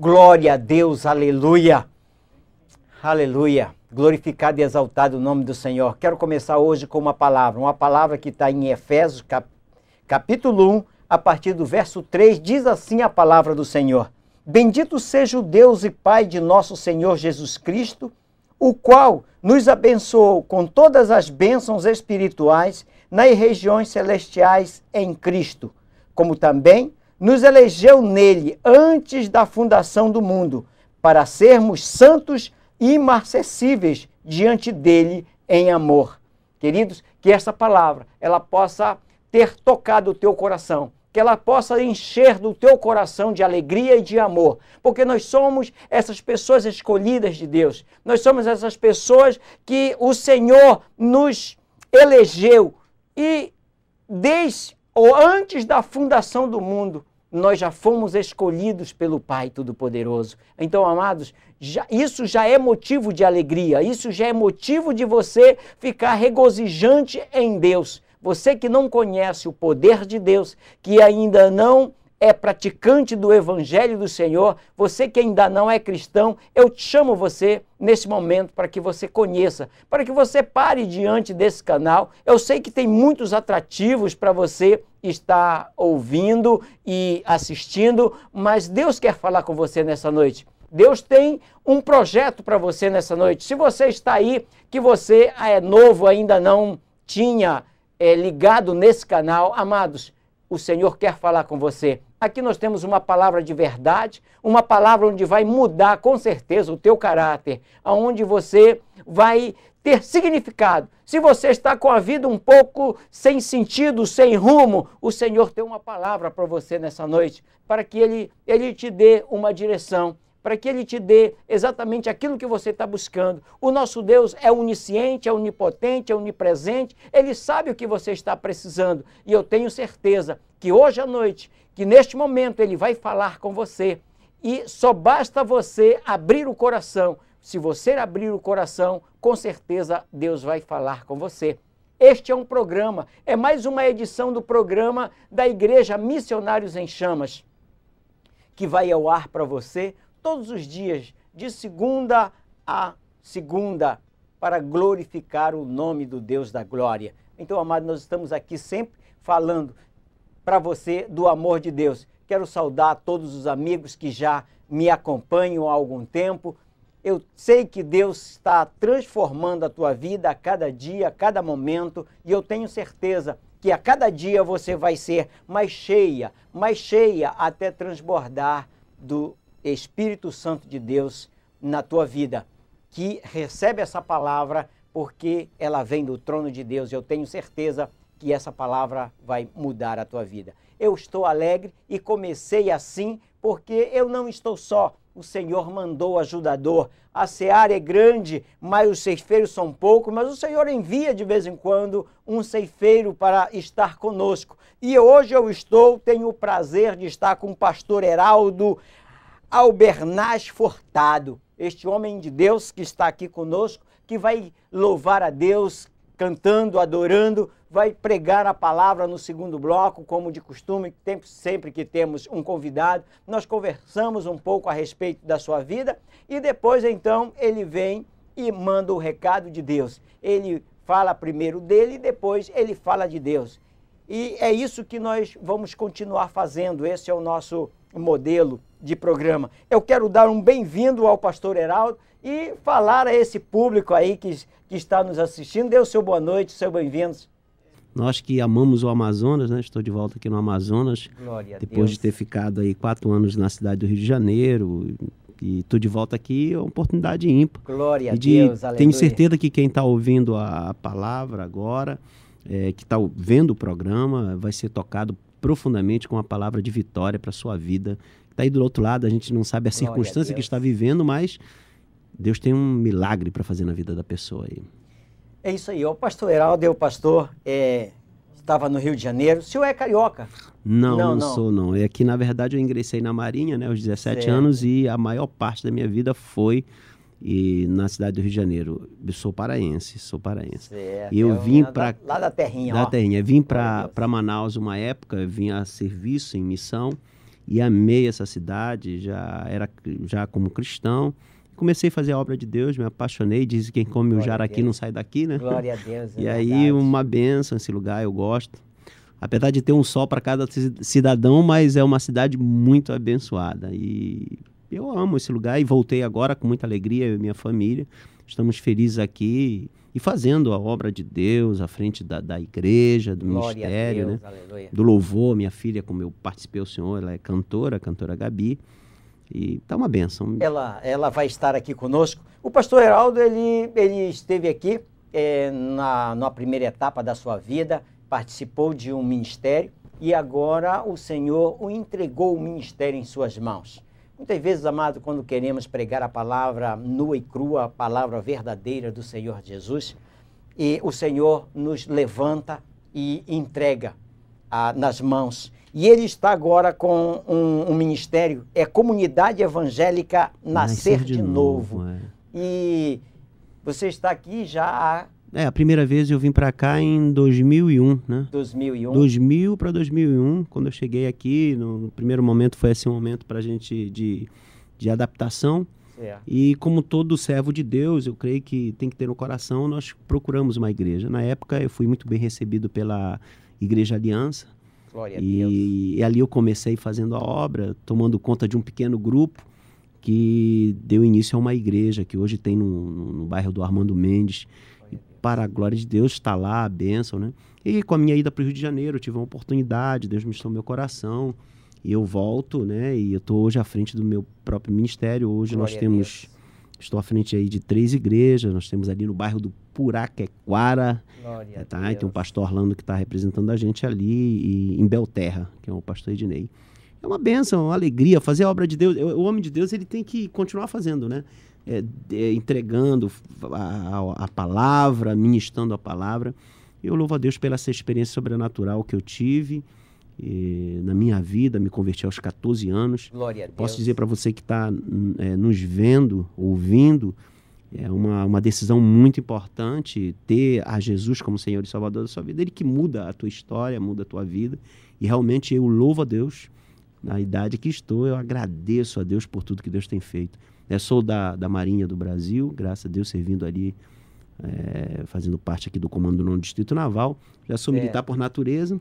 Glória a Deus, aleluia. Aleluia. Glorificado e exaltado o nome do Senhor. Quero começar hoje com uma palavra que está em Efésios, capítulo 1, a partir do verso 3, diz assim a palavra do Senhor. Bendito seja o Deus e Pai de nosso Senhor Jesus Cristo, o qual nos abençoou com todas as bênçãos espirituais nas regiões celestiais em Cristo, como também nos elegeu nele antes da fundação do mundo, para sermos santos e imarcessíveis diante dele em amor. Queridos, que essa palavra ela possa ter tocado o teu coração, que ela possa encher do teu coração de alegria e de amor, porque nós somos essas pessoas escolhidas de Deus, nós somos essas pessoas que o Senhor nos elegeu e desde ou antes da fundação do mundo, nós já fomos escolhidos pelo Pai Todo-Poderoso. Então, amados, isso já é motivo de alegria, isso já é motivo de você ficar regozijante em Deus. Você que não conhece o poder de Deus, que ainda não é praticante do Evangelho do Senhor, você que ainda não é cristão, eu te chamo você nesse momento para que você conheça, para que você pare diante desse canal. Eu sei que tem muitos atrativos para você estar ouvindo e assistindo, mas Deus quer falar com você nessa noite. Deus tem um projeto para você nessa noite. Se você está aí, que você é novo, ainda não tinha ligado nesse canal, amados, o Senhor quer falar com você. Aqui nós temos uma palavra de verdade, uma palavra onde vai mudar com certeza o teu caráter, onde você vai ter significado. Se você está com a vida um pouco sem sentido, sem rumo, o Senhor tem uma palavra para você nessa noite, para que Ele te dê uma direção, para que Ele te dê exatamente aquilo que você está buscando. O nosso Deus é onisciente, é onipotente, é onipresente, Ele sabe o que você está precisando. E eu tenho certeza que hoje à noite, que neste momento Ele vai falar com você. E só basta você abrir o coração. Se você abrir o coração, com certeza Deus vai falar com você. Este é um programa, é mais uma edição do programa da Igreja Missionários em Chamas, que vai ao ar para você todos os dias, de segunda a segunda, para glorificar o nome do Deus da glória. Então, amado, nós estamos aqui sempre falando para você do amor de Deus. Quero saudar todos os amigos que já me acompanham há algum tempo. Eu sei que Deus está transformando a tua vida a cada dia, a cada momento, e eu tenho certeza que a cada dia você vai ser mais cheia até transbordar do Espírito Santo de Deus na tua vida, que recebe essa palavra porque ela vem do trono de Deus. Eu tenho certeza que essa palavra vai mudar a tua vida. Eu estou alegre e comecei assim porque eu não estou só. O Senhor mandou ajudador. A seara é grande, mas os ceifeiros são poucos, mas o Senhor envia de vez em quando um ceifeiro para estar conosco. E hoje tenho o prazer de estar com o pastor Heraldo Albernaz Furtado, este homem de Deus que está aqui conosco, que vai louvar a Deus, cantando, adorando, vai pregar a palavra no segundo bloco, como de costume, sempre que temos um convidado, nós conversamos um pouco a respeito da sua vida e depois então ele vem e manda o recado de Deus. Ele fala primeiro dele e depois ele fala de Deus. E é isso que nós vamos continuar fazendo, esse é o nosso modelo de programa. Eu quero dar um bem-vindo ao pastor Heraldo e falar a esse público aí que está nos assistindo. Dê o seu boa noite, sejam bem-vindos. Nós que amamos o Amazonas, né? Estou de volta aqui no Amazonas, depois de ter ficado aí 4 anos na cidade do Rio de Janeiro, e estou de volta aqui, é uma oportunidade ímpar. Glória a Deus, aleluia. Tenho certeza que quem está ouvindo a palavra agora, que está vendo o programa, vai ser tocado profundamente com uma palavra de vitória para a sua vida. Está aí do outro lado, a gente não sabe a circunstância que está vivendo, mas Deus tem um milagre para fazer na vida da pessoa aí. É isso aí, o pastor Heraldo, o pastor estava no Rio de Janeiro. O senhor é carioca? Não sou não. É que na verdade eu ingressei na Marinha, né, aos 17 anos, e a maior parte da minha vida foi na cidade do Rio de Janeiro. Eu sou paraense. Certo. E eu vim para lá da terrinha, da terrinha. Vim para Manaus uma época, vim a serviço em missão. e amei essa cidade, já como cristão. Comecei a fazer a obra de Deus, me apaixonei, diz que quem come o jaraqui não sai daqui, né? Glória a Deus. E aí uma bênção esse lugar, eu gosto. Apesar de ter um sol para cada cidadão, mas é uma cidade muito abençoada. E eu amo esse lugar e voltei agora com muita alegria, eu e minha família. Estamos felizes aqui e fazendo a obra de Deus à frente da igreja, do Glória ministério, a Deus, né? aleluia. Do louvor. Minha filha, como eu participei, o senhor, ela é cantora, a cantora Gabi. E tá uma bênção. Ela vai estar aqui conosco. O pastor Heraldo, ele esteve aqui na primeira etapa da sua vida, participou de um ministério e agora o Senhor o entregou o ministério em suas mãos. Muitas vezes, amado, quando queremos pregar a palavra nua e crua, a palavra verdadeira do Senhor Jesus, e o Senhor nos levanta e entrega nas mãos. E ele está agora com um ministério, é Comunidade Evangélica Nascer de Novo. E você está aqui já há... a primeira vez eu vim para cá em 2001, né? 2001. 2000 para 2001, quando eu cheguei aqui, no primeiro momento foi assim um momento para a gente de adaptação. Certo. E como todo servo de Deus, eu creio que tem que ter no coração, nós procuramos uma igreja. Na época eu fui muito bem recebido pela Igreja Aliança. Glória a Deus. E ali eu comecei fazendo a obra, tomando conta de um pequeno grupo que deu início a uma igreja que hoje tem no bairro do Armando Mendes. E para a glória de Deus está lá a bênção, né? E com a minha ida para o Rio de Janeiro, eu tive uma oportunidade, Deus me mostrou meu coração, e eu volto, né? E eu estou hoje à frente do meu próprio ministério. Hoje nós temos, estou à frente aí de 3 igrejas, nós temos ali no bairro do Puraquequara, tá? E tem um pastor Orlando que está representando a gente ali, e em Belterra, que é o pastor Ednei. É uma bênção, uma alegria fazer a obra de Deus. O homem de Deus, ele tem que continuar fazendo, né? Entregando a palavra, ministrando a palavra. Eu louvo a Deus pela essa experiência sobrenatural que eu tive na minha vida. Me converti aos 14 anos. Glória a Deus. Posso dizer para você que está nos vendo, ouvindo, é uma decisão muito importante ter a Jesus como Senhor e Salvador da sua vida. Ele que muda a tua história, muda a tua vida. E realmente eu louvo a Deus. Na idade que estou, eu agradeço a Deus por tudo que Deus tem feito. Eu sou da Marinha do Brasil, graças a Deus, servindo ali, fazendo parte aqui do Comando do 9º Distrito Naval. Já sou militar por natureza.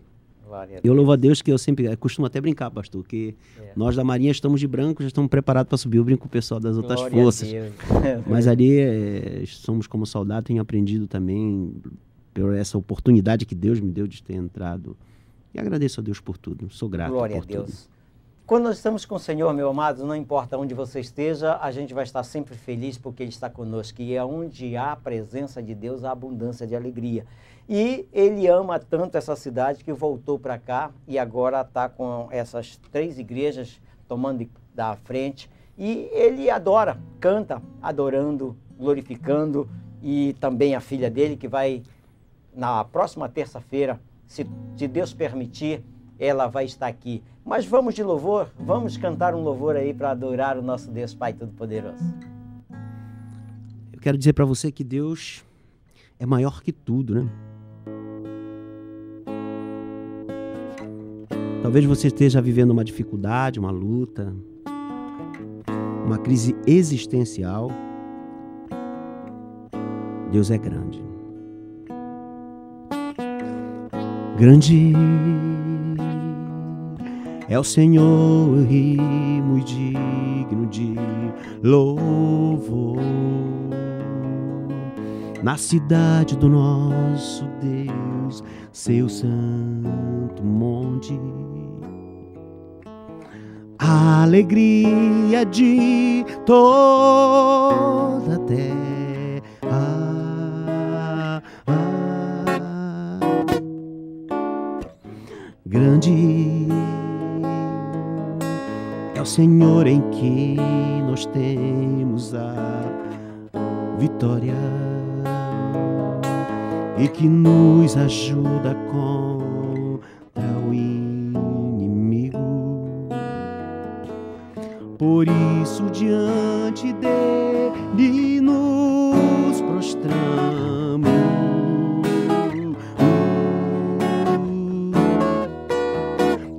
Eu louvo a Deus que eu sempre costumo até brincar, pastor, que nós da Marinha estamos de branco, já estamos preparados para subir. Eu brinco com o pessoal das outras forças. Mas ali somos como soldado, tenho aprendido também por essa oportunidade que Deus me deu de ter entrado. E agradeço a Deus por tudo, sou grato Glória por a Deus. tudo. Quando nós estamos com o Senhor, meu amado, não importa onde você esteja, a gente vai estar sempre feliz porque Ele está conosco. E é onde há a presença de Deus, a abundância de alegria. E Ele ama tanto essa cidade que voltou para cá e agora está com essas 3 igrejas tomando da frente. E Ele adora, canta, adorando, glorificando. E também a filha dele que vai, na próxima terça-feira, se Deus permitir, ela vai estar aqui. Mas vamos de louvor, vamos cantar um louvor aí para adorar o nosso Deus Pai Todo-Poderoso. Eu quero dizer para você que Deus é maior que tudo, né? Talvez você esteja vivendo uma dificuldade, uma luta, uma crise existencial. Deus é grande. Grande é o Senhor e muito digno de louvor. Na cidade do nosso Deus, seu santo monte, a alegria de toda a terra. Grande é o Senhor em que nós temos a vitória e que nos ajuda contra o inimigo. Por isso diante dele nos prostramos.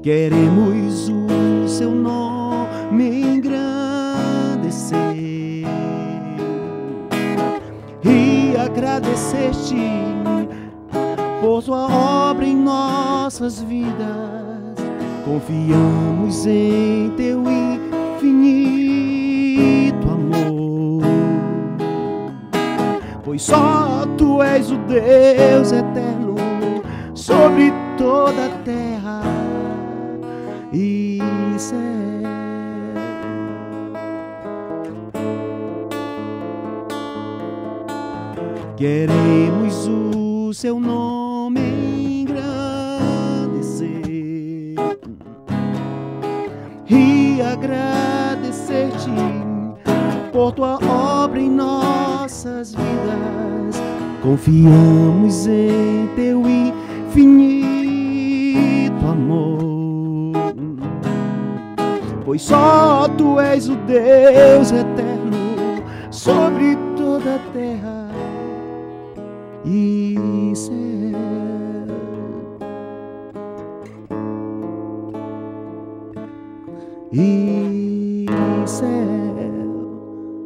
Queremos o seu nome agradecer-te por tua obra em nossas vidas. Confiamos em teu infinito amor, pois só tu és o Deus eterno sobre toda a terra e céu. Queremos o seu nome engrandecer e agradecer-te por tua obra em nossas vidas. Confiamos em teu infinito amor, pois só tu és o Deus eterno sobre toda a terra e céu. E céu.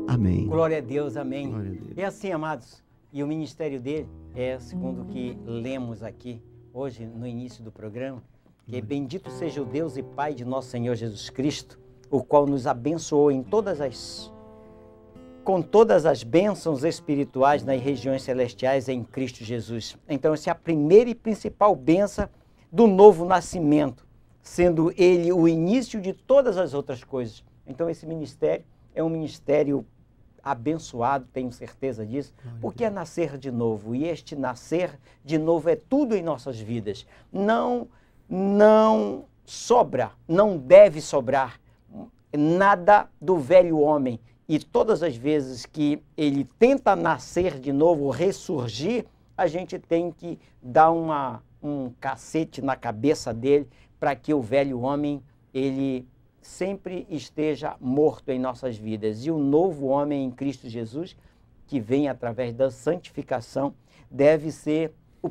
Amém. Glória a Deus, amém. Glória a Deus. E assim, amados, e o ministério dele é segundo o que lemos aqui hoje no início do programa, que bendito seja o Deus e Pai de nosso Senhor Jesus Cristo, o qual nos abençoou com todas as bênçãos espirituais nas regiões celestiais em Cristo Jesus. Então essa é a primeira e principal bênção do novo nascimento, sendo ele o início de todas as outras coisas. Então esse ministério é um ministério abençoado, tenho certeza disso, porque é nascer de novo, e este nascer de novo é tudo em nossas vidas. Não sobra, não deve sobrar nada do velho homem, e todas as vezes que ele tenta nascer de novo, ressurgir, a gente tem que dar um cacete na cabeça dele para que o velho homem, ele sempre esteja morto em nossas vidas. E o novo homem em Cristo Jesus, que vem através da santificação, deve ser o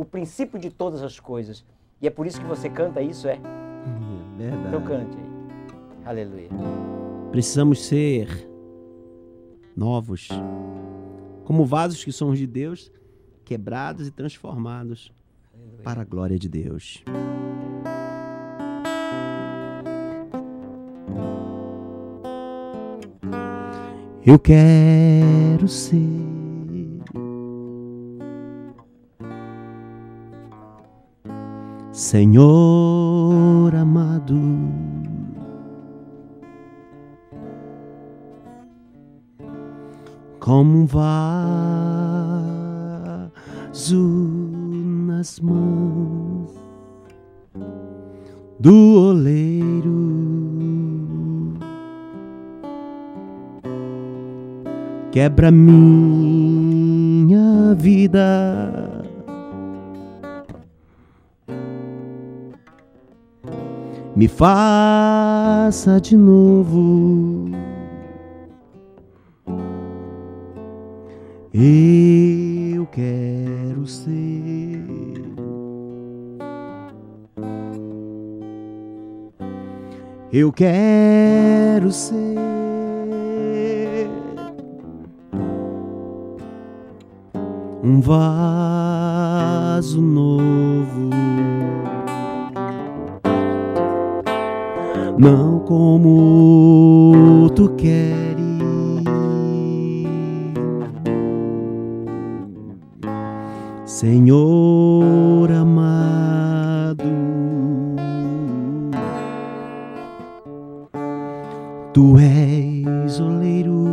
princípio de todas as coisas. E é por isso que você canta isso, é? Verdade. Então cante aí. Aleluia. Precisamos ser novos, como vasos que somos de Deus, quebrados e transformados para a glória de Deus. Eu quero ser Senhor amado, como um vaso nas mãos do oleiro. Quebra minha vida, me faça de novo. Eu quero ser eu quero ser um vaso novo, não como tu queres, Senhor amado. Tu és oleiro,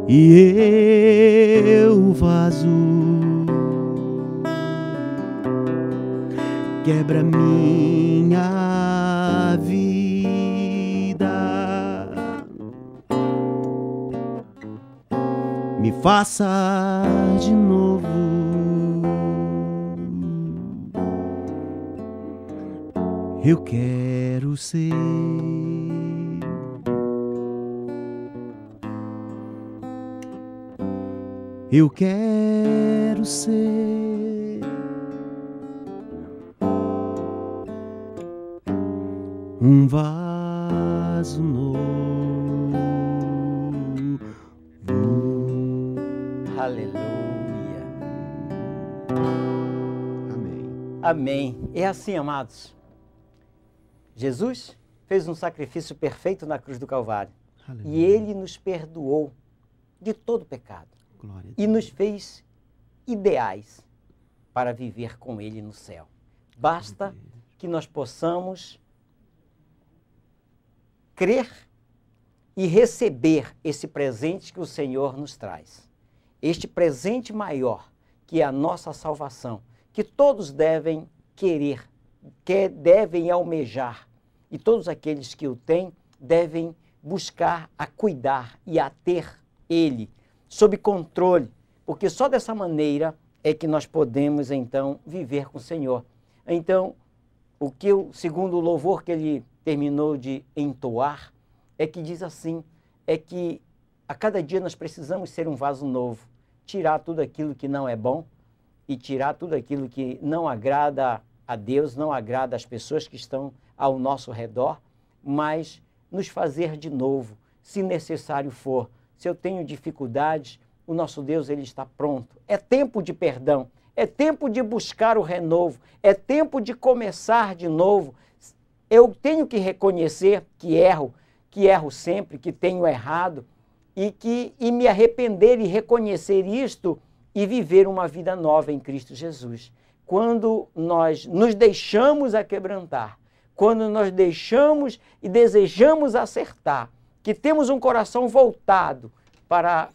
e eu vaso. Quebra minha vida, me faça de novo. Eu quero ser eu quero ser um vaso novo, Aleluia. Amém. Amém. É assim, amados. Jesus fez um sacrifício perfeito na cruz do Calvário. Aleluia. E Ele nos perdoou de todo pecado. Glória a E Deus. nos fez ideais para viver com Ele no céu. Basta que nós possamos crer e receber esse presente que o Senhor nos traz. Este presente maior, que é a nossa salvação, que todos devem querer, que devem almejar, e todos aqueles que o têm devem buscar a cuidar e a ter Ele sob controle, porque só dessa maneira é que nós podemos, então, viver com o Senhor. Então, segundo o louvor que ele terminou de entoar, é que diz assim, é que a cada dia nós precisamos ser um vaso novo, tirar tudo aquilo que não é bom e tirar tudo aquilo que não agrada a Deus, não agrada as pessoas que estão ao nosso redor, mas nos fazer de novo, se necessário for. Se eu tenho dificuldades, o nosso Deus, ele está pronto. É tempo de perdão, é tempo de buscar o renovo, é tempo de começar de novo. Eu tenho que reconhecer que erro sempre, que tenho errado, e me arrepender e reconhecer isto e viver uma vida nova em Cristo Jesus. Quando nós nos deixamos aquebrantar, quando nós deixamos e desejamos acertar, que temos um coração voltado para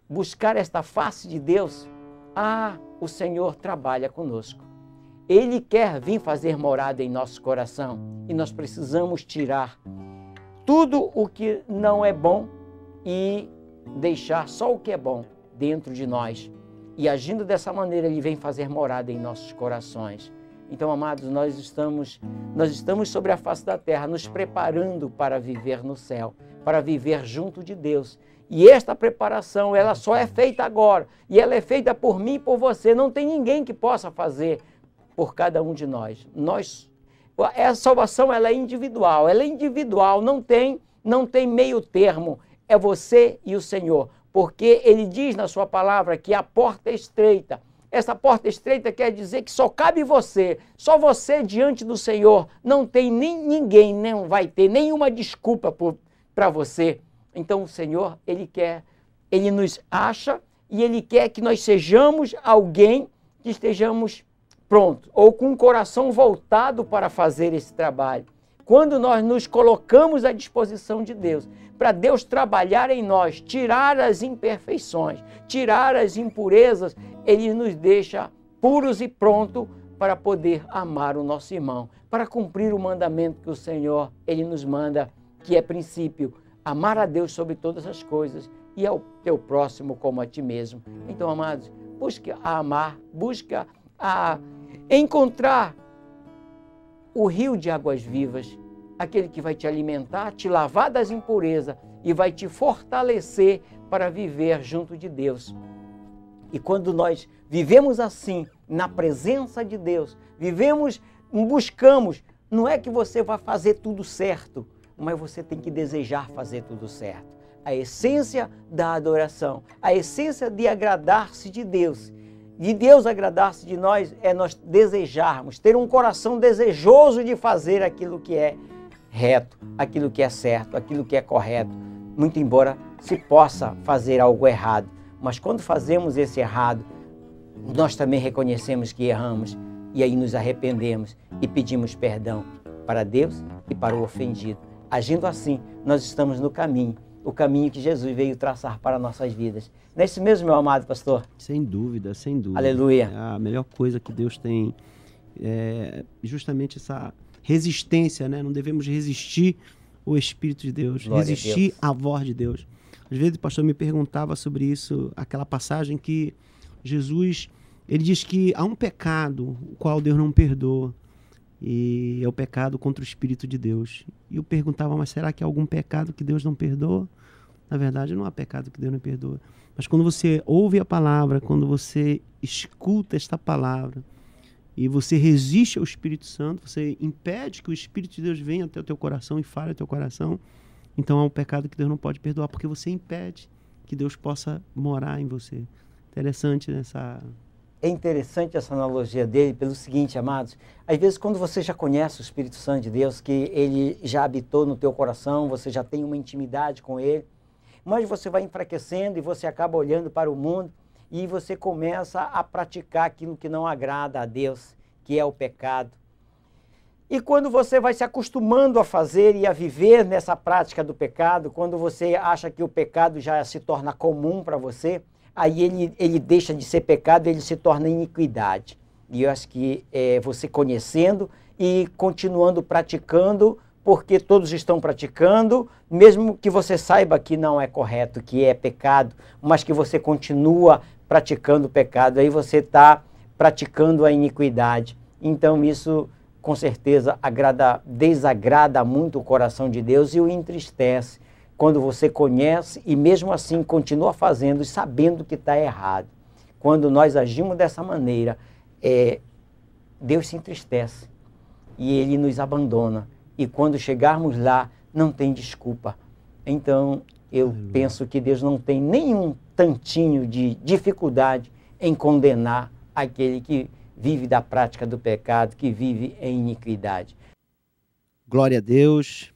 buscar esta face de Deus, o Senhor trabalha conosco. Ele quer vir fazer morada em nosso coração e nós precisamos tirar tudo o que não é bom e deixar só o que é bom dentro de nós. E agindo dessa maneira, Ele vem fazer morada em nossos corações. Então, amados, nós estamos sobre a face da terra, nos preparando para viver no céu, para viver junto de Deus. E esta preparação, ela só é feita agora. E ela é feita por mim e por você. Não tem ninguém que possa fazer por cada um de nós. A salvação, ela é individual, não tem meio termo. É você e o Senhor. Porque Ele diz na sua palavra que a porta é estreita. Essa porta estreita quer dizer que só cabe você, só você diante do Senhor. Não tem ninguém, não vai ter nenhuma desculpa para você. Então o Senhor, Ele nos acha e Ele quer que nós sejamos alguém que estejamos prontos ou com o coração voltado para fazer esse trabalho. Quando nós nos colocamos à disposição de Deus, para Deus trabalhar em nós, tirar as imperfeições, tirar as impurezas, Ele nos deixa puros e prontos para poder amar o nosso irmão, para cumprir o mandamento que o Senhor, Ele nos manda, que é princípio, amar a Deus sobre todas as coisas e ao teu próximo como a ti mesmo. Então, amados, busque a amar, busca a encontrar o rio de águas vivas, aquele que vai te alimentar, te lavar das impurezas e vai te fortalecer para viver junto de Deus. E quando nós vivemos assim, na presença de Deus, buscamos, não é que você vai fazer tudo certo, mas você tem que desejar fazer tudo certo. A essência da adoração, a essência de agradar-se de Deus agradar-se de nós, é nós desejarmos, ter um coração desejoso de fazer aquilo que é reto, aquilo que é certo, aquilo que é correto, muito embora se possa fazer algo errado. Mas quando fazemos esse errado, nós também reconhecemos que erramos e aí nos arrependemos e pedimos perdão para Deus e para o ofendido. Agindo assim, nós estamos no caminho, o caminho que Jesus veio traçar para nossas vidas. Não é isso mesmo, meu amado pastor? Sem dúvida, sem dúvida. Aleluia. A melhor coisa que Deus tem é justamente essa resistência, né? Não devemos resistir o Espírito de Deus, Glória resistir a Deus. à voz de Deus. Às vezes o pastor me perguntava sobre isso, aquela passagem que Jesus, ele diz que há um pecado o qual Deus não perdoa, e é o pecado contra o Espírito de Deus. E eu perguntava, mas será que há algum pecado que Deus não perdoa? Na verdade, não há pecado que Deus não perdoa. Mas quando você ouve a palavra, quando você escuta esta palavra, e você resiste ao Espírito Santo, você impede que o Espírito de Deus venha até o teu coração e fale ao teu coração, então há um pecado que Deus não pode perdoar, porque você impede que Deus possa morar em você. Interessante essa... É interessante essa analogia dele pelo seguinte, amados. Às vezes, quando você já conhece o Espírito Santo de Deus, que ele já habitou no teu coração, você já tem uma intimidade com ele, mas você vai enfraquecendo e você acaba olhando para o mundo e você começa a praticar aquilo que não agrada a Deus, que é o pecado. E quando você vai se acostumando a fazer e a viver nessa prática do pecado, quando você acha que o pecado já se torna comum para você, aí ele deixa de ser pecado, ele se torna iniquidade. E eu acho que você conhecendo e continuando praticando, porque todos estão praticando, mesmo que você saiba que não é correto, que é pecado, mas que você continua praticando o pecado, aí você está praticando a iniquidade. Então isso, com certeza, desagrada muito o coração de Deus e o entristece. Quando você conhece e mesmo assim continua fazendo e sabendo que está errado. Quando nós agimos dessa maneira, Deus se entristece e Ele nos abandona. E quando chegarmos lá, não tem desculpa. Então, eu penso que Deus não tem nenhum tantinho de dificuldade em condenar aquele que vive da prática do pecado, que vive em iniquidade. Glória a Deus.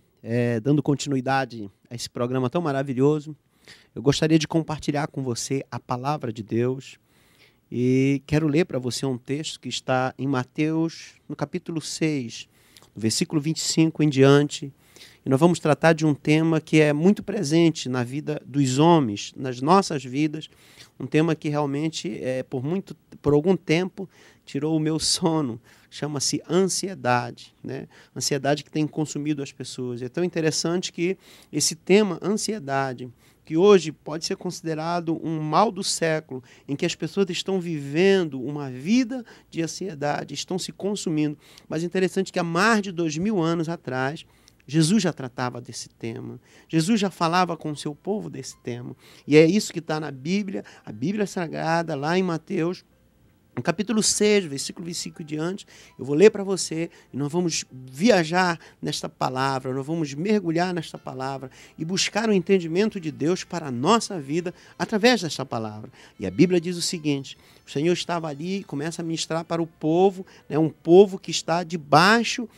Dando continuidade a esse programa tão maravilhoso, eu gostaria de compartilhar com você a palavra de Deus e quero ler para você um texto que está em Mateus, no capítulo 6, no versículo 25 em diante, e nós vamos tratar de um tema que é muito presente na vida dos homens, nas nossas vidas, um tema que realmente, por algum tempo, tirou o meu sono. Chama-se ansiedade, né? Ansiedade que tem consumido as pessoas. É tão interessante que esse tema, ansiedade, que hoje pode ser considerado um mal do século, em que as pessoas estão vivendo uma vida de ansiedade, estão se consumindo. Mas é interessante que há mais de 2000 anos atrás, Jesus já tratava desse tema. Jesus já falava com o seu povo desse tema. E é isso que está na Bíblia, a Bíblia Sagrada, lá em Mateus, no capítulo 6, versículo 25 e diante, eu vou ler para você e nós vamos viajar nesta palavra, nós vamos mergulhar nesta palavra e buscar o entendimento de Deus para a nossa vida através desta palavra. E a Bíblia diz o seguinte: o Senhor estava ali e começa a ministrar para o povo, né, um povo que está debaixo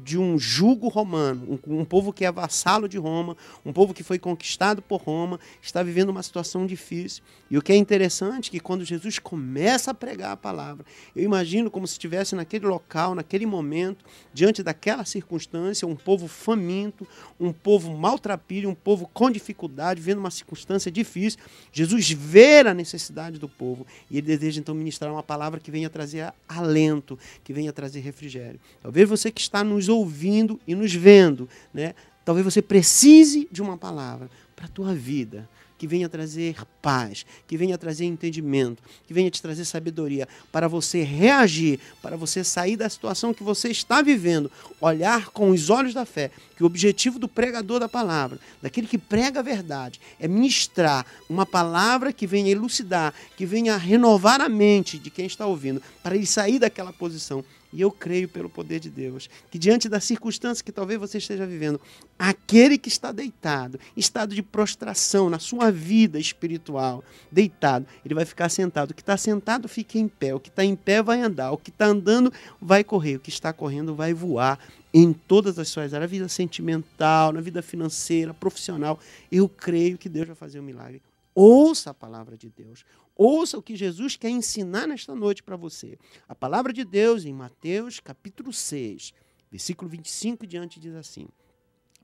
de um jugo romano, um povo que é vassalo de Roma, um povo que foi conquistado por Roma, está vivendo uma situação difícil. E o que é interessante é que quando Jesus começa a pregar a palavra, eu imagino como se estivesse naquele local, naquele momento, diante daquela circunstância, um povo faminto, um povo maltrapilho, um povo com dificuldade, vendo uma circunstância difícil. Jesus vê a necessidade do povo e ele deseja então ministrar uma palavra que venha trazer alento, que venha trazer refrigério. Talvez você que está nos ouvindo e nos vendo, né? Talvez você precise de uma palavra para a tua vida, que venha trazer paz, que venha trazer entendimento, que venha te trazer sabedoria, para você reagir, para você sair da situação que você está vivendo, olhar com os olhos da fé, que o objetivo do pregador da palavra, daquele que prega a verdade, é ministrar uma palavra que venha elucidar, que venha renovar a mente de quem está ouvindo, para ele sair daquela posição. E eu creio pelo poder de Deus, que diante das circunstâncias que talvez você esteja vivendo, aquele que está deitado, em estado de prostração na sua vida espiritual, deitado, ele vai ficar sentado. O que está sentado fica em pé, o que está em pé vai andar, o que está andando vai correr, o que está correndo vai voar em todas as suas áreas, na vida sentimental, na vida financeira, profissional. Eu creio que Deus vai fazer um milagre. Ouça a palavra de Deus. Ouça o que Jesus quer ensinar nesta noite para você. A palavra de Deus em Mateus capítulo 6, versículo 25 e diante diz assim: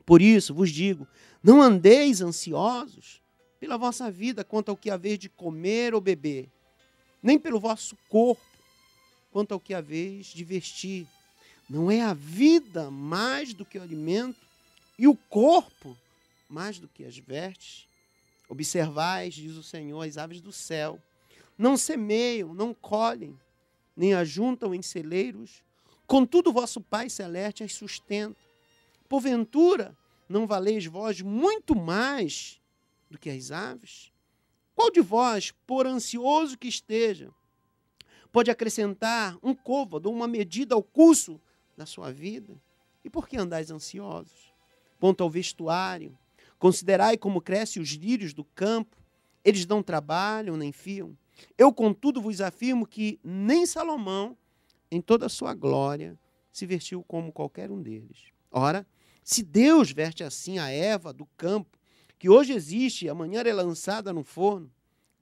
por isso vos digo, não andeis ansiosos pela vossa vida quanto ao que haveis de comer ou beber, nem pelo vosso corpo quanto ao que haveis de vestir. Não é a vida mais do que o alimento e o corpo mais do que as vestes? Observais, diz o Senhor, as aves do céu. Não semeiam, não colhem, nem ajuntam em celeiros. Contudo, vosso Pai Celeste as sustenta. Porventura, não valeis vós muito mais do que as aves? Qual de vós, por ansioso que esteja, pode acrescentar um côvado ou uma medida ao curso da sua vida? E por que andais ansiosos? Quanto ao vestuário, Considerai como crescem os lírios do campo, eles não trabalham nem fiam. Eu, contudo, vos afirmo que nem Salomão, em toda a sua glória, se vestiu como qualquer um deles. Ora, se Deus veste assim a erva do campo, que hoje existe e amanhã é lançada no forno,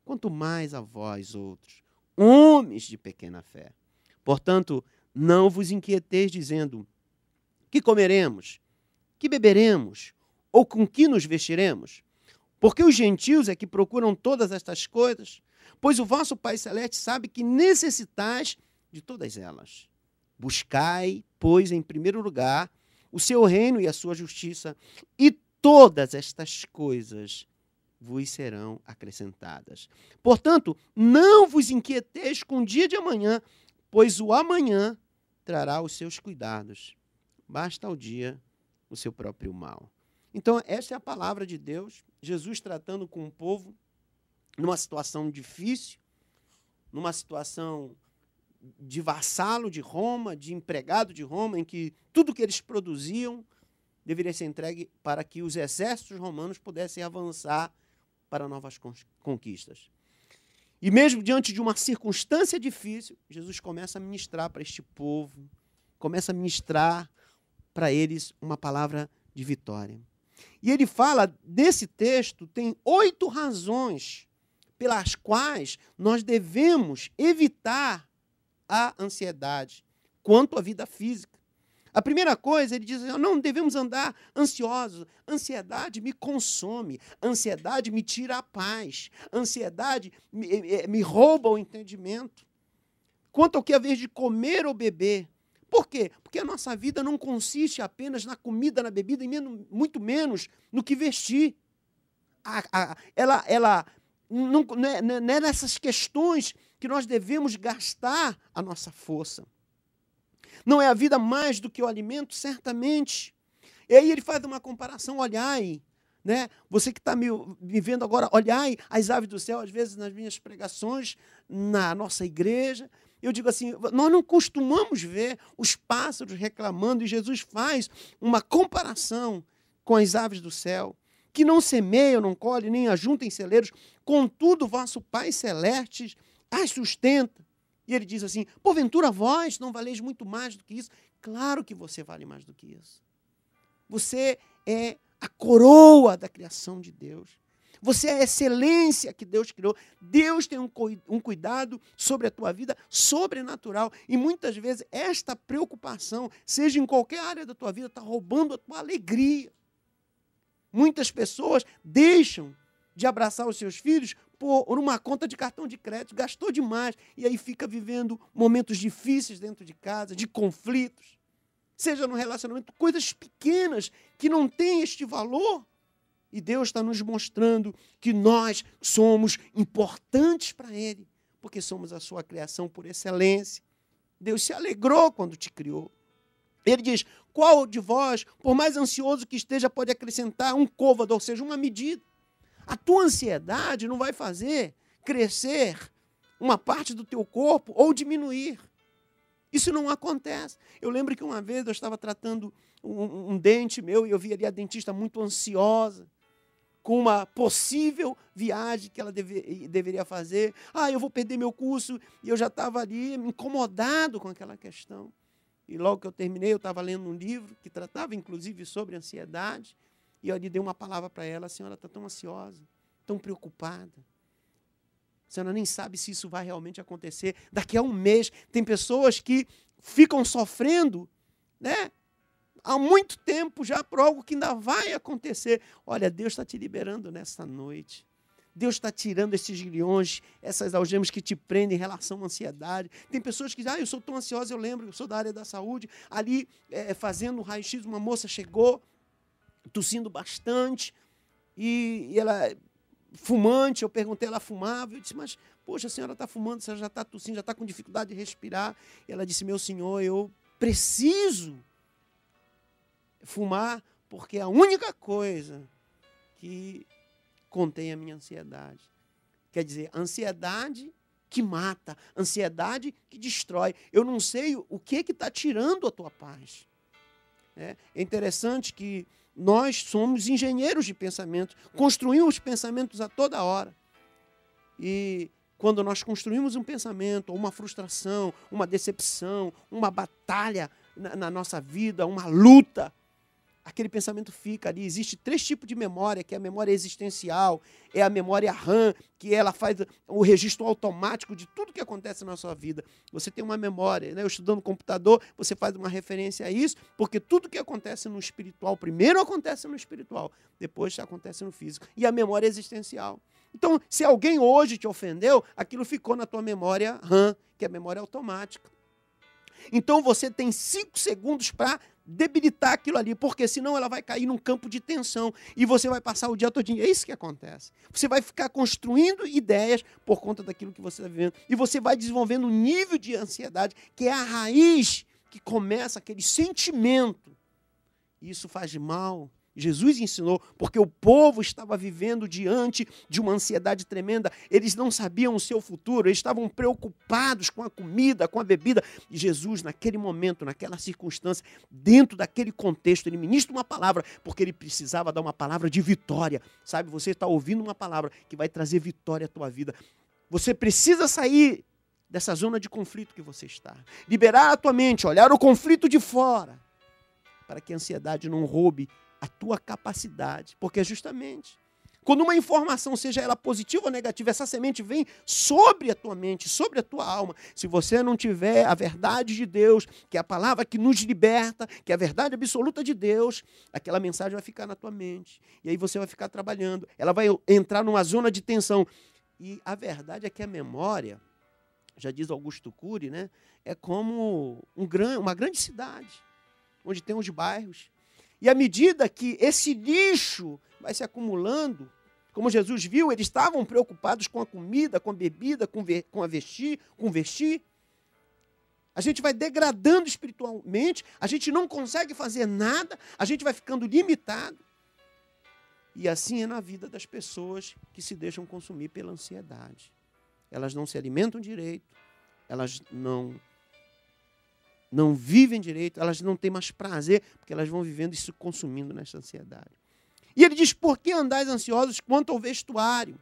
quanto mais a vós outros, homens de pequena fé. Portanto, não vos inquieteis dizendo, que comeremos, que beberemos, ou com que nos vestiremos? Porque os gentios é que procuram todas estas coisas, pois o vosso Pai Celeste sabe que necessitais de todas elas. Buscai, pois, em primeiro lugar, o seu reino e a sua justiça, e todas estas coisas vos serão acrescentadas. Portanto, não vos inquieteis com o dia de amanhã, pois o amanhã trará os seus cuidados. Basta ao dia o seu próprio mal. Então, esta é a palavra de Deus, Jesus tratando com o povo numa situação difícil, numa situação de vassalo de Roma, de empregado de Roma, em que tudo que eles produziam deveria ser entregue para que os exércitos romanos pudessem avançar para novas conquistas. E mesmo diante de uma circunstância difícil, Jesus começa a ministrar para este povo, começa a ministrar para eles uma palavra de vitória. E ele fala, nesse texto, tem 8 razões pelas quais nós devemos evitar a ansiedade quanto à vida física. A primeira coisa, ele diz, não devemos andar ansiosos. Ansiedade me consome, ansiedade me tira a paz, ansiedade me rouba o entendimento. Quanto ao que é a vez de comer ou beber. Por quê? Porque a nossa vida não consiste apenas na comida, na bebida, e muito menos no que vestir. Ela não é nessas questões que nós devemos gastar a nossa força. Não é a vida mais do que o alimento, certamente. E aí ele faz uma comparação, olhai, né? Você que está me vendo agora, olhai as aves do céu, às vezes nas minhas pregações, na nossa igreja, eu digo assim, nós não costumamos ver os pássaros reclamando, e Jesus faz uma comparação com as aves do céu, que não semeiam, não colhem, nem ajuntam em celeiros, contudo vosso Pai Celeste as sustenta. E ele diz assim, porventura vós não valeis muito mais do que isso? Claro que você vale mais do que isso. Você é a coroa da criação de Deus. Você é a excelência que Deus criou. Deus tem um cuidado sobre a tua vida sobrenatural. E muitas vezes esta preocupação, seja em qualquer área da tua vida, está roubando a tua alegria. Muitas pessoas deixam de abraçar os seus filhos por uma conta de cartão de crédito, gastou demais, e aí fica vivendo momentos difíceis dentro de casa, de conflitos, seja no relacionamento, coisas pequenas que não têm este valor. E Deus está nos mostrando que nós somos importantes para Ele, porque somos a sua criação por excelência. Deus se alegrou quando te criou. Ele diz, qual de vós, por mais ansioso que esteja, pode acrescentar um côvado, ou seja, uma medida? A tua ansiedade não vai fazer crescer uma parte do teu corpo ou diminuir. Isso não acontece. Eu lembro que uma vez eu estava tratando um dente meu e eu vi ali a dentista muito ansiosa com uma possível viagem que ela deveria fazer. Eu vou perder meu curso. E eu já estava ali incomodado com aquela questão. E logo que eu terminei, eu estava lendo um livro que tratava inclusive sobre ansiedade. E eu lhe dei uma palavra para ela, a senhora está tão ansiosa, tão preocupada. A senhora nem sabe se isso vai realmente acontecer. Daqui a um mês, tem pessoas que ficam sofrendo, né, há muito tempo já por algo que ainda vai acontecer. Olha, Deus está te liberando nessa noite. Deus está tirando esses grilhões, essas algemas que te prendem em relação à ansiedade. Tem pessoas que dizem, eu sou tão ansiosa, eu lembro, eu sou da área da saúde, ali fazendo um raio-x, uma moça chegou, tossindo bastante, e ela, fumante, eu perguntei, ela fumava, eu disse, mas, poxa, a senhora está fumando, a senhora já está tossindo, já está com dificuldade de respirar. E ela disse, meu senhor, eu preciso fumar, porque é a única coisa que contém a minha ansiedade. Quer dizer, ansiedade que mata, ansiedade que destrói. Eu não sei o que está tirando a tua paz. É interessante que nós somos engenheiros de pensamento, construímos pensamentos a toda hora. E quando nós construímos um pensamento, uma frustração, uma decepção, uma batalha na nossa vida, uma luta, aquele pensamento fica ali. Existe 3 tipos de memória, que é a memória existencial, é a memória RAM, que ela faz o registro automático de tudo que acontece na sua vida. Você tem uma memória, né? Eu estudando computador, você faz uma referência a isso, porque tudo que acontece no espiritual, primeiro acontece no espiritual, depois acontece no físico. E a memória existencial. Então, se alguém hoje te ofendeu, aquilo ficou na tua memória RAM, que é a memória automática. Então, você tem 5 segundos para debilitar aquilo ali, porque senão ela vai cair num campo de tensão e você vai passar o dia todinho. É isso que acontece. Você vai ficar construindo ideias por conta daquilo que você está vivendo e você vai desenvolvendo um nível de ansiedade que é a raiz que começa aquele sentimento. E isso faz mal. Jesus ensinou, porque o povo estava vivendo diante de uma ansiedade tremenda. Eles não sabiam o seu futuro, eles estavam preocupados com a comida, com a bebida. E Jesus, naquele momento, naquela circunstância, dentro daquele contexto, ele ministra uma palavra, porque ele precisava dar uma palavra de vitória. Sabe, você está ouvindo uma palavra que vai trazer vitória à tua vida. Você precisa sair dessa zona de conflito que você está. Liberar a tua mente, olhar o conflito de fora, para que a ansiedade não roube a tua capacidade, porque justamente quando uma informação, seja ela positiva ou negativa, essa semente vem sobre a tua mente, sobre a tua alma. Se você não tiver a verdade de Deus, que é a palavra que nos liberta, que é a verdade absoluta de Deus, aquela mensagem vai ficar na tua mente. E aí você vai ficar trabalhando. Ela vai entrar numa zona de tensão. E a verdade é que a memória, já diz Augusto Cury, né, é como uma grande cidade, onde tem os bairros. E à medida que esse lixo vai se acumulando, como Jesus viu, eles estavam preocupados com a comida, com a bebida, com vestir. A gente vai degradando espiritualmente, a gente não consegue fazer nada, a gente vai ficando limitado. E assim é na vida das pessoas que se deixam consumir pela ansiedade. Elas não se alimentam direito, elas não vivem direito, elas não têm mais prazer, porque elas vão vivendo e se consumindo nessa ansiedade. E ele diz, por que andais ansiosos quanto ao vestuário?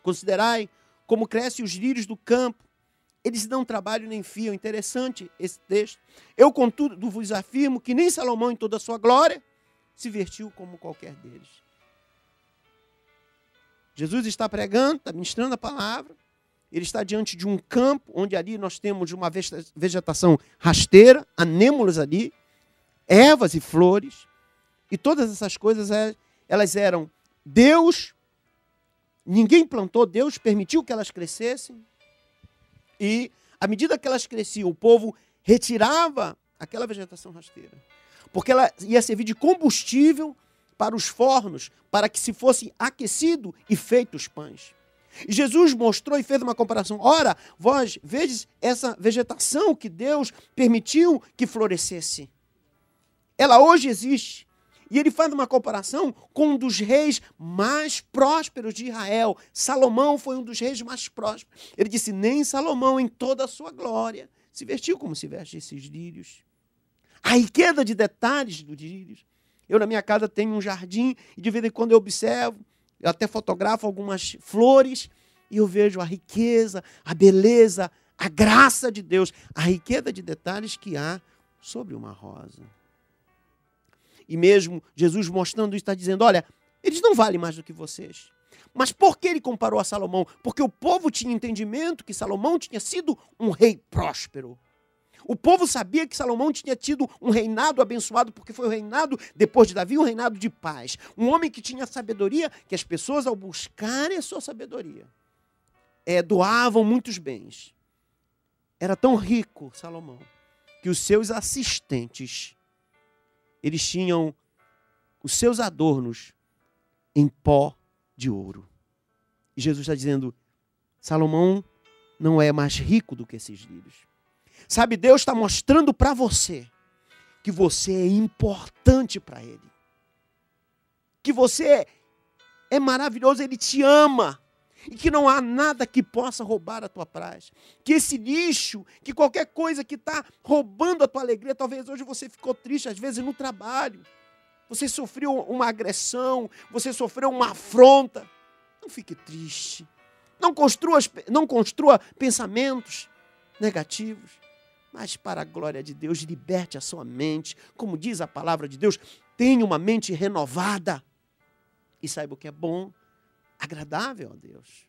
Considerai como crescem os lírios do campo, eles não trabalham nem fiam. Interessante esse texto. Eu, contudo, vos afirmo que nem Salomão, em toda a sua glória, se vestiu como qualquer deles. Jesus está pregando, está ministrando a palavra. Ele está diante de um campo, onde ali nós temos uma vegetação rasteira, anêmonas ali, ervas e flores. E todas essas coisas, elas eram Deus, ninguém plantou, Deus permitiu que elas crescessem. E, à medida que elas cresciam, o povo retirava aquela vegetação rasteira. Porque ela ia servir de combustível para os fornos, para que se fosse aquecido e feito os pães. E Jesus mostrou e fez uma comparação. Ora, vós vedes essa vegetação que Deus permitiu que florescesse. Ela hoje existe. E ele faz uma comparação com um dos reis mais prósperos de Israel. Salomão foi um dos reis mais prósperos. Ele disse, nem Salomão em toda a sua glória se vestiu como se veste esses lírios. A riqueza de detalhes dos lírios. Eu na minha casa tenho um jardim e de vez em quando eu observo, eu até fotografo algumas flores e eu vejo a riqueza, a beleza, a graça de Deus, a riqueza de detalhes que há sobre uma rosa. E mesmo Jesus mostrando isso, está dizendo, olha, eles não valem mais do que vocês. Mas por que ele comparou a Salomão? Porque o povo tinha entendimento que Salomão tinha sido um rei próspero. O povo sabia que Salomão tinha tido um reinado abençoado, porque foi o reinado, depois de Davi, um reinado de paz. Um homem que tinha sabedoria, que as pessoas, ao buscarem a sua sabedoria, doavam muitos bens. Era tão rico, Salomão, que os seus assistentes, eles tinham os seus adornos em pó de ouro. E Jesus está dizendo, Salomão não é mais rico do que esses lírios. Sabe, Deus está mostrando para você que você é importante para Ele. Que você é maravilhoso, Ele te ama. e que não há nada que possa roubar a tua paz. Que esse lixo, que qualquer coisa que está roubando a tua alegria, talvez hoje você ficou triste, às vezes no trabalho, você sofreu uma agressão, você sofreu uma afronta. Não fique triste. Não construa pensamentos negativos. Mas para a glória de Deus, liberte a sua mente. Como diz a palavra de Deus, tenha uma mente renovada. E saiba o que é bom, agradável a Deus.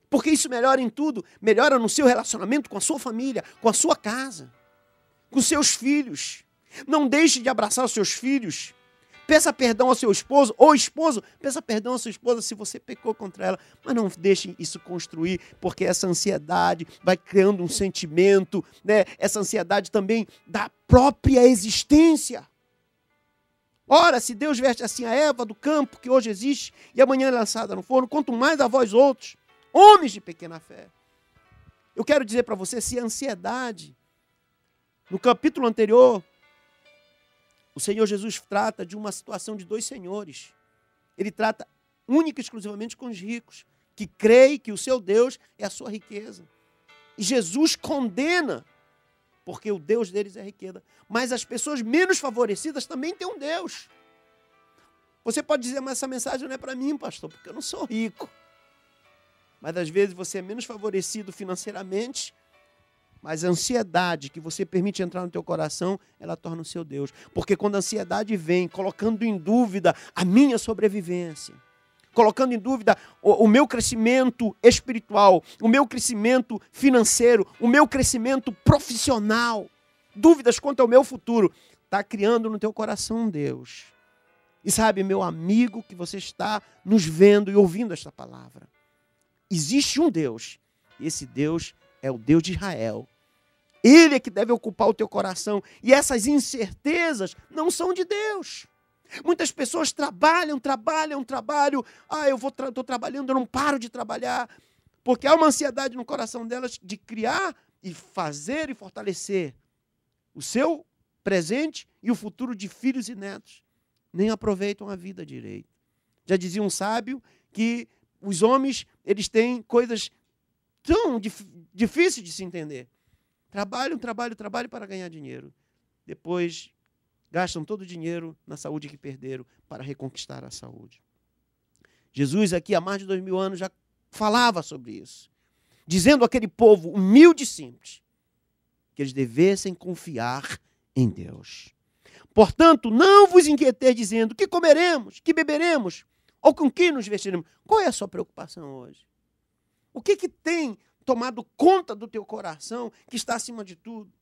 Porque isso melhora em tudo. Melhora no seu relacionamento com a sua família, com a sua casa, com seus filhos. Não deixe de abraçar os seus filhos. Peça perdão ao seu esposo, ou esposo, peça perdão à sua esposa se você pecou contra ela. Mas não deixe isso construir, porque essa ansiedade vai criando um sentimento, né? Essa ansiedade também da própria existência. Ora, se Deus veste assim a Eva do campo, que hoje existe, e amanhã é lançada no forno, quanto mais a vós outros, homens de pequena fé. Eu quero dizer para você, se a ansiedade, no capítulo anterior, o Senhor Jesus trata de uma situação de dois senhores. Ele trata única e exclusivamente com os ricos, que creem que o seu Deus é a sua riqueza. E Jesus condena, porque o Deus deles é riqueza. Mas as pessoas menos favorecidas também têm um Deus. Você pode dizer, mas essa mensagem não é para mim, pastor, porque eu não sou rico. Mas às vezes você é menos favorecido financeiramente, mas a ansiedade que você permite entrar no teu coração, ela torna o seu Deus. Porque quando a ansiedade vem, colocando em dúvida a minha sobrevivência, colocando em dúvida o meu crescimento espiritual, o meu crescimento financeiro, o meu crescimento profissional, dúvidas quanto ao meu futuro, está criando no teu coração um Deus. E sabe, meu amigo, que você está nos vendo e ouvindo esta palavra, existe um Deus, e esse Deus é o Deus de Israel. Ele é que deve ocupar o teu coração. E essas incertezas não são de Deus. Muitas pessoas trabalham. Eu estou trabalhando, eu não paro de trabalhar. Porque há uma ansiedade no coração delas de criar e fazer e fortalecer o seu presente e o futuro de filhos e netos. Nem aproveitam a vida direito. Já dizia um sábio que os homens, eles têm coisas tão difíceis de se entender. Trabalham para ganhar dinheiro. Depois gastam todo o dinheiro na saúde que perderam para reconquistar a saúde. Jesus aqui há mais de 2000 anos já falava sobre isso. Dizendo àquele povo humilde e simples que eles devessem confiar em Deus. Portanto, não vos inquieteis dizendo que comeremos, que beberemos ou com que nos vestiremos. Qual é a sua preocupação hoje? O que tem tomado conta do teu coração, que está acima de tudo,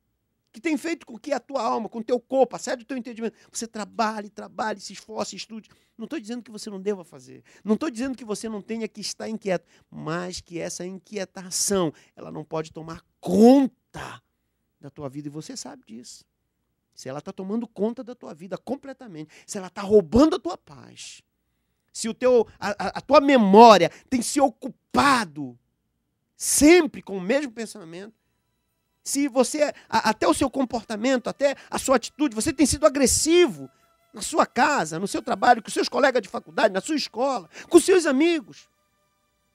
que tem feito com que a tua alma, com o teu corpo, a sério do teu entendimento, você trabalhe, se esforce, estude. Não estou dizendo que você não deva fazer, não estou dizendo que você não tenha que estar inquieto, mas que essa inquietação, ela não pode tomar conta da tua vida, e você sabe disso. Se ela está tomando conta da tua vida completamente, se ela está roubando a tua paz, se a tua memória tem se ocupado sempre com o mesmo pensamento, se você, até o seu comportamento, até a sua atitude, você tem sido agressivo na sua casa, no seu trabalho, com seus colegas de faculdade, na sua escola, com seus amigos,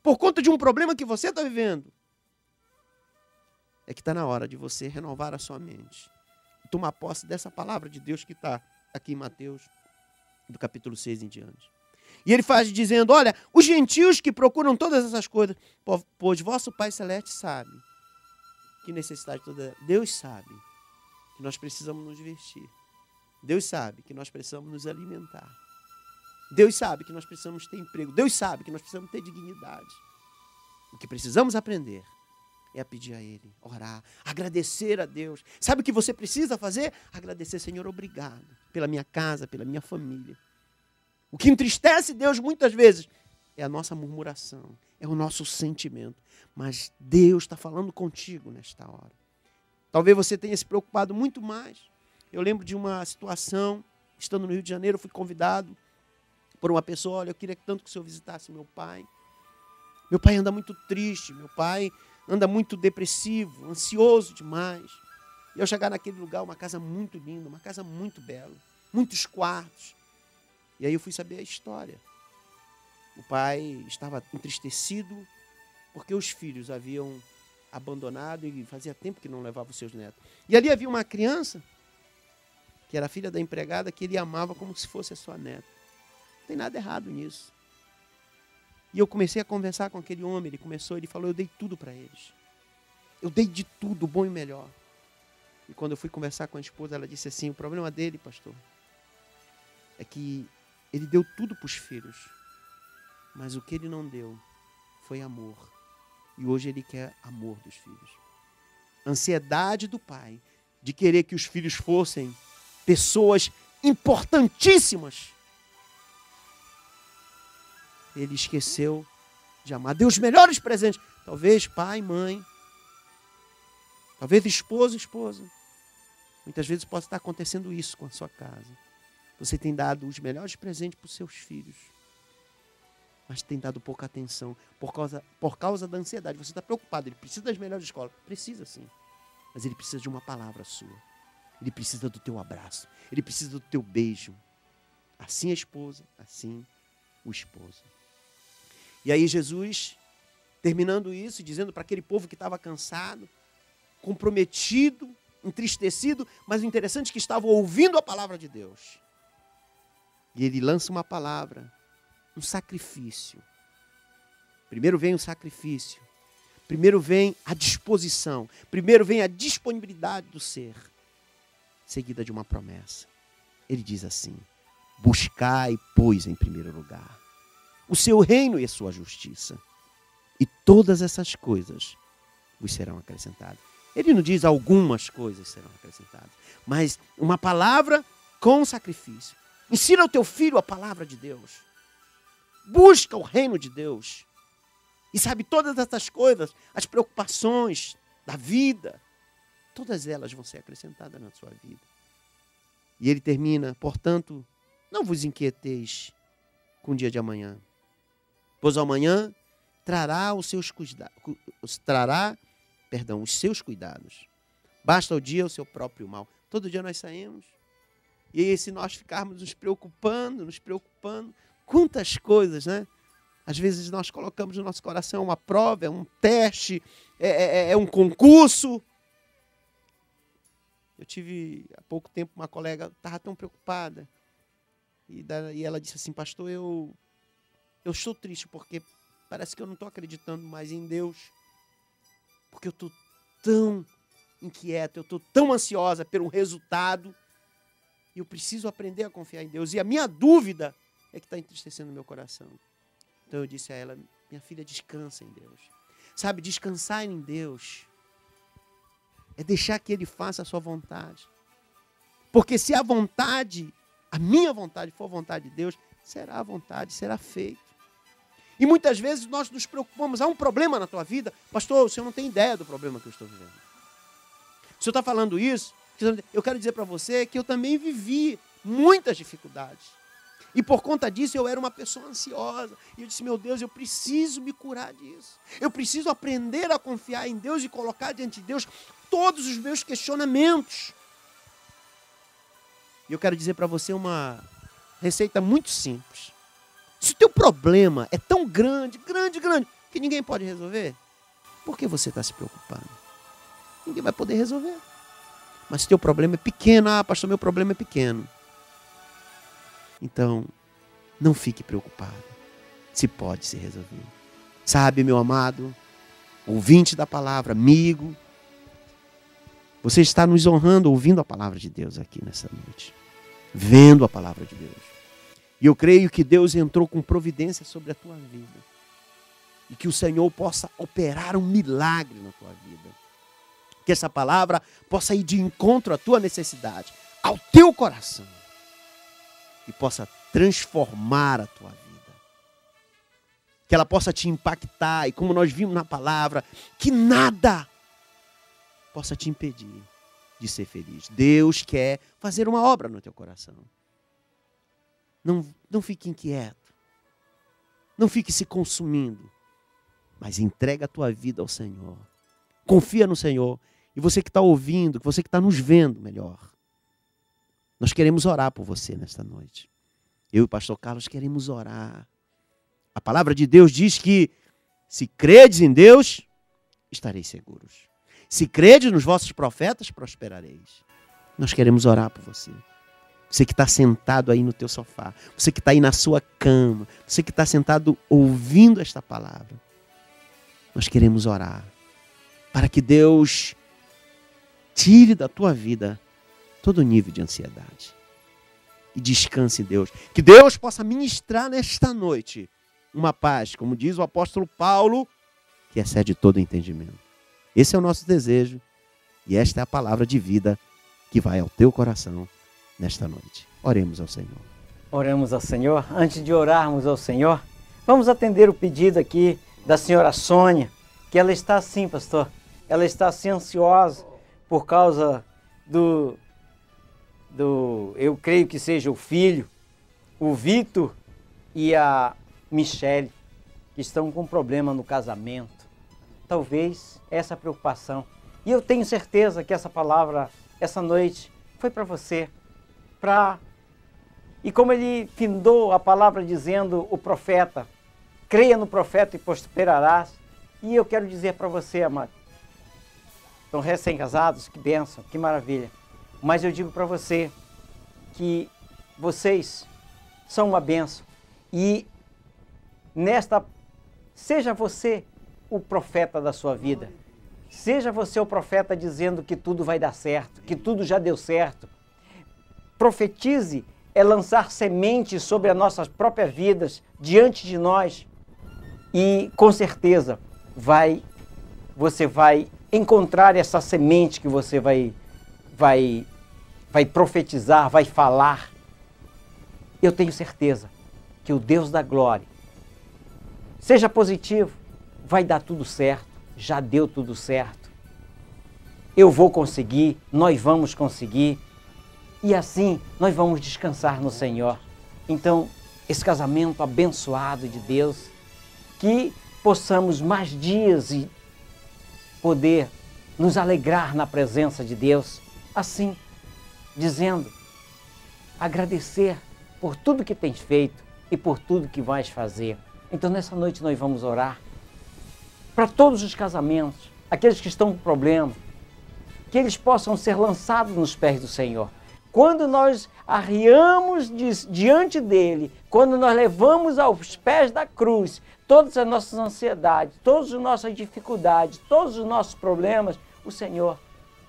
por conta de um problema que você está vivendo, é que está na hora de você renovar a sua mente, tomar posse dessa palavra de Deus que está aqui em Mateus, do capítulo 6 em diante. E ele faz dizendo, olha, os gentios que procuram todas essas coisas, pois vosso Pai Celeste sabe que necessidade toda é. Deus sabe que nós precisamos nos vestir. Deus sabe que nós precisamos nos alimentar. Deus sabe que nós precisamos ter emprego. Deus sabe que nós precisamos ter dignidade. O que precisamos aprender é a pedir a Ele, orar, agradecer a Deus. Sabe o que você precisa fazer? Agradecer, Senhor, obrigado pela minha casa, pela minha família. O que entristece Deus muitas vezes é a nossa murmuração, é o nosso sentimento. Mas Deus está falando contigo nesta hora. Talvez você tenha se preocupado muito mais. Eu lembro de uma situação, estando no Rio de Janeiro, eu fui convidado por uma pessoa, olha, eu queria tanto que o senhor visitasse meu pai. Meu pai anda muito triste, meu pai anda muito depressivo, ansioso demais. E eu chegar naquele lugar, uma casa muito linda, uma casa muito bela, muitos quartos. E aí eu fui saber a história. O pai estava entristecido porque os filhos haviam abandonado e fazia tempo que não levava os seus netos. E ali havia uma criança, que era filha da empregada, que ele amava como se fosse a sua neta. Não tem nada errado nisso. E eu comecei a conversar com aquele homem, ele falou, eu dei tudo para eles. Eu dei de tudo, bom e melhor. E quando eu fui conversar com a esposa, ela disse assim, o problema dele, pastor, é que ele deu tudo para os filhos, mas o que ele não deu foi amor. E hoje ele quer amor dos filhos. Ansiedade do pai de querer que os filhos fossem pessoas importantíssimas. Ele esqueceu de amar. Deu os melhores presentes. Talvez pai, mãe. Talvez esposa. Muitas vezes pode estar acontecendo isso com a sua casa. Você tem dado os melhores presentes para os seus filhos, mas tem dado pouca atenção por causa da ansiedade. Você está preocupado, ele precisa das melhores escolas. Precisa sim, mas ele precisa de uma palavra sua. Ele precisa do teu abraço, ele precisa do teu beijo. Assim a esposa, assim o esposo. E aí Jesus, terminando isso, dizendo para aquele povo que estava cansado, comprometido, entristecido, mas o interessante é que estavam ouvindo a palavra de Deus. E ele lança uma palavra, um sacrifício. Primeiro vem o sacrifício. Primeiro vem a disposição. Primeiro vem a disponibilidade do ser. Seguida de uma promessa. Ele diz assim, buscai, pois, em primeiro lugar, o seu reino e a sua justiça. E todas essas coisas vos serão acrescentadas. Ele não diz algumas coisas serão acrescentadas, mas uma palavra com sacrifício. Ensina ao teu filho a palavra de Deus. Busca o reino de Deus. E sabe, todas essas coisas, as preocupações da vida, todas elas vão ser acrescentadas na sua vida. E ele termina, portanto, não vos inquieteis com o dia de amanhã, pois amanhã trará os seus cuidados. Basta o dia o seu próprio mal. Todo dia nós saímos. E aí, se nós ficarmos nos preocupando, quantas coisas, né? Às vezes nós colocamos no nosso coração uma prova, é um teste, é um concurso. Eu tive há pouco tempo uma colega, estava tão preocupada. E ela disse assim, pastor, eu estou triste porque parece que eu não estou acreditando mais em Deus. Porque eu estou tão inquieta, eu estou tão ansiosa pelo resultado. E eu preciso aprender a confiar em Deus. E a minha dúvida é que está entristecendo o meu coração. Então eu disse a ela, minha filha, descansa em Deus. Sabe, descansar em Deus é deixar que Ele faça a sua vontade. Porque se a minha vontade for a vontade de Deus, será a vontade, será feito. E muitas vezes nós nos preocupamos, há um problema na tua vida. Pastor, o senhor não tem ideia do problema que eu estou vivendo. O senhor está falando isso, eu quero dizer para você que eu também vivi muitas dificuldades. E por conta disso eu era uma pessoa ansiosa. E eu disse, meu Deus, eu preciso me curar disso. Eu preciso aprender a confiar em Deus e colocar diante de Deus todos os meus questionamentos. E eu quero dizer para você uma receita muito simples. Se o teu problema é tão grande, que ninguém pode resolver, por que você está se preocupando? Ninguém vai poder resolver. Mas se o teu problema é pequeno, pastor, meu problema é pequeno. Então, não fique preocupado. Se pode se resolver. Sabe, meu amado, ouvinte da palavra, amigo, você está nos honrando ouvindo a palavra de Deus aqui nessa noite. Vendo a palavra de Deus. E eu creio que Deus entrou com providência sobre a tua vida. E que o Senhor possa operar um milagre na tua vida. Que essa palavra possa ir de encontro à tua necessidade, ao teu coração. E possa transformar a tua vida. Que ela possa te impactar. E como nós vimos na palavra, que nada possa te impedir de ser feliz. Deus quer fazer uma obra no teu coração. Não fique inquieto. Não fique se consumindo. Mas entrega a tua vida ao Senhor. Confia no Senhor. E você que está ouvindo, você que está nos vendo melhor. Nós queremos orar por você nesta noite. Eu e o pastor Carlos queremos orar. A palavra de Deus diz que se credes em Deus, estareis seguros. Se credes nos vossos profetas, prosperareis. Nós queremos orar por você. Você que está sentado aí no teu sofá, você que está aí na sua cama, você que está sentado ouvindo esta palavra. Nós queremos orar para que Deus tire da tua vida todo nível de ansiedade. E descanse em Deus. Que Deus possa ministrar nesta noite uma paz, como diz o apóstolo Paulo, que excede todo entendimento. Esse é o nosso desejo e esta é a palavra de vida que vai ao teu coração nesta noite. Oremos ao Senhor. Oramos ao Senhor. Antes de orarmos ao Senhor, vamos atender o pedido aqui da senhora Sônia, que ela está assim, pastor. Ela está assim ansiosa por causa eu creio que seja o filho, o Vitor e a Michele, que estão com problema no casamento. Talvez essa preocupação. E eu tenho certeza que essa palavra, essa noite, foi para você. E como ele findou a palavra dizendo o profeta, creia no profeta e prosperarás. E eu quero dizer para você, amado, estão recém-casados, que bênção, que maravilha. Mas eu digo para você que vocês são uma bênção. E seja você o profeta da sua vida. Seja você o profeta dizendo que tudo vai dar certo, que tudo já deu certo. Profetize é lançar sementes sobre as nossas próprias vidas, diante de nós. E com certeza você vai encontrar essa semente que você vai profetizar, vai falar. Eu tenho certeza que o Deus da glória, seja positivo, vai dar tudo certo, já deu tudo certo. Eu vou conseguir, nós vamos conseguir. E assim nós vamos descansar no Senhor. Então, esse casamento abençoado de Deus, que possamos mais dias e poder nos alegrar na presença de Deus, assim, dizendo, agradecer por tudo que tens feito e por tudo que vais fazer. Então, nessa noite nós vamos orar para todos os casamentos, aqueles que estão com problema, que eles possam ser lançados nos pés do Senhor. Quando nós arriamos diante dele, quando nós levamos aos pés da cruz todas as nossas ansiedades, todas as nossas dificuldades, todos os nossos problemas, o Senhor,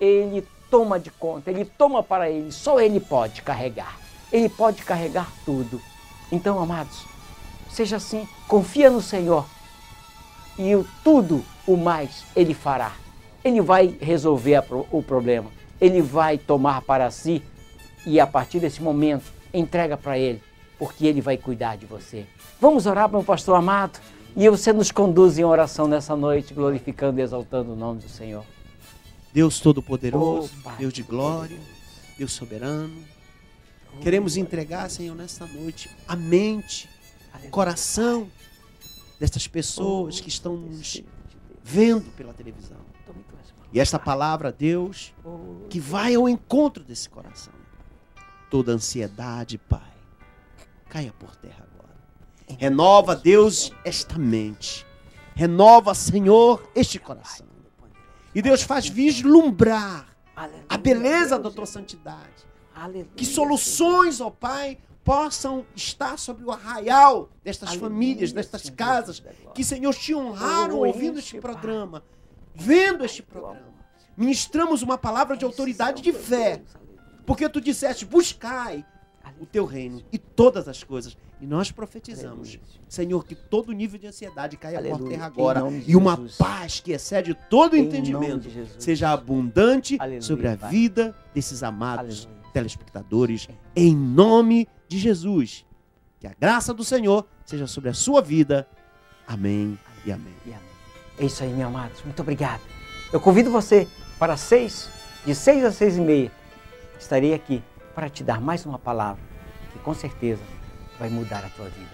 ele toma de conta, ele toma para ele, só ele pode carregar. Ele pode carregar tudo. Então, amados, seja assim, confia no Senhor e tudo o mais ele fará. Ele vai resolver o problema, ele vai tomar para si. E a partir desse momento, entrega para Ele, porque Ele vai cuidar de você. Vamos orar, meu pastor amado, e você nos conduz em oração nessa noite, glorificando e exaltando o nome do Senhor. Deus Todo-Poderoso, Deus de glória, Deus soberano, queremos entregar, Senhor, nesta noite, a mente, o coração destas pessoas que estão nos vendo pela televisão. E esta palavra, Deus, que vai ao encontro desse coração. Toda ansiedade, Pai, caia por terra agora. Renova, Deus, esta mente. Renova, Senhor, este coração. E Deus faz vislumbrar a beleza da tua santidade. Que soluções, ó Pai, possam estar sobre o arraial destas famílias, destas casas, que, Senhor, te honraram ouvindo este programa, vendo este programa. Ministramos uma palavra de autoridade de fé. Porque tu disseste, buscai o teu reino e todas as coisas. E nós profetizamos, Senhor, que todo nível de ansiedade caia por terra agora. E uma paz que excede todo entendimento seja abundante sobre a vida desses amados telespectadores. Em nome de Jesus. Que a graça do Senhor seja sobre a sua vida. Amém e amém. É isso aí, meus amados. Muito obrigado. Eu convido você para de 6 às 6h30. Estarei aqui para te dar mais uma palavra que com certeza vai mudar a tua vida.